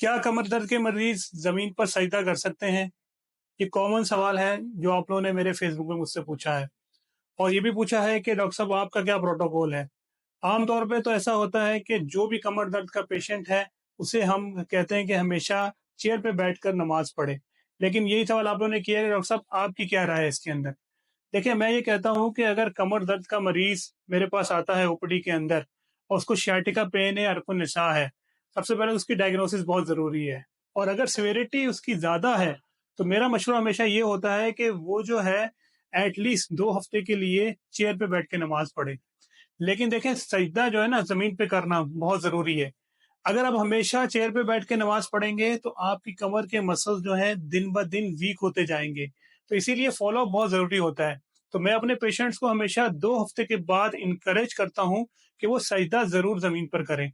क्या कमर दर्द के मरीज जमीन पर सजदा कर सकते हैं? ये कॉमन सवाल है जो आप लोगों ने मेरे फेसबुक में मुझसे पूछा है। और ये भी पूछा है कि डॉक्टर साहब आपका क्या प्रोटोकॉल है? आमतौर पे तो ऐसा होता है कि जो भी कमर दर्द का पेशेंट है, उसे हम कहते हैं कि हमेशा चेयर पे बैठकर नमाज पढ़े। लेकिन यही सवाल आप लोगों ने किया है कि डॉक्टर साहब आपकी क्या राय है इसके अंदर? देखिए, मैं ये कहता हूँ कि अगर कमर दर्द का मरीज मेरे पास आता है ओपीडी के अंदर और उसको सियाटिका पेन है, अरकुन निसा है, सबसे पहले उसकी डायग्नोसिस बहुत ज़रूरी है। और अगर सेवेरिटी उसकी ज़्यादा है, तो मेरा मशवरा हमेशा ये होता है कि वो जो है एटलीस्ट 2 हफ्ते के लिए चेयर पे बैठ के नमाज़ पढ़े। लेकिन देखें, सजदा जो है ना ज़मीन पे करना बहुत ज़रूरी है। अगर आप हमेशा चेयर पे बैठ के नमाज़ पढ़ेंगे, तो आपकी कमर के मसल्स जो हैं दिन-ब-दिन वीक होते जाएँगे। तो इसीलिए फ़ॉलो-अप बहुत ज़रूरी होता है। तो मैं अपने पेशेंट्स को हमेशा 2 हफ्ते के बाद एनकरेज करता हूँ कि वो सजदा ज़रूर ज़मीन पर करें।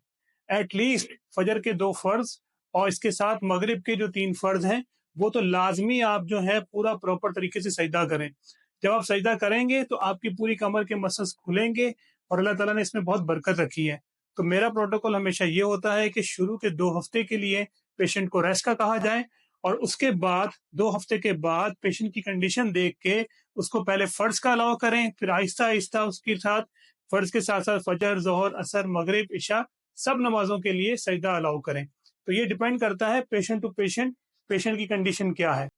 एट लीस्ट फजर के 2 फ़र्ज़ और इसके साथ मगरिब के जो 3 फ़र्ज़ हैं, वो तो लाज़मी आप जो है पूरा प्रॉपर तरीके से सजदा करें। जब आप सजदा करेंगे तो आपकी पूरी कमर के मसल्स खुलेंगे और अल्लाह ताला ने इसमें बहुत बरकत रखी है। तो मेरा प्रोटोकॉल हमेशा ये होता है कि शुरू के 2 हफ्ते के लिए पेशेंट को रेस्ट का कहा जाए और उसके बाद 2 हफ्ते के बाद पेशेंट की कंडीशन देख के उसको पहले फ़र्ज़ का अलाउ करें, फिर आहिस्ता-आहिस्ता उसके साथ फ़र्ज़ के साथ-साथ फ़जर, ज़ोहर, असर, मगरिब, इशा सब नमाज़ों के लिए सजदा अलाउ करें। तो ये डिपेंड करता है पेशेंट टू पेशेंट, पेशेंट की कंडीशन क्या है।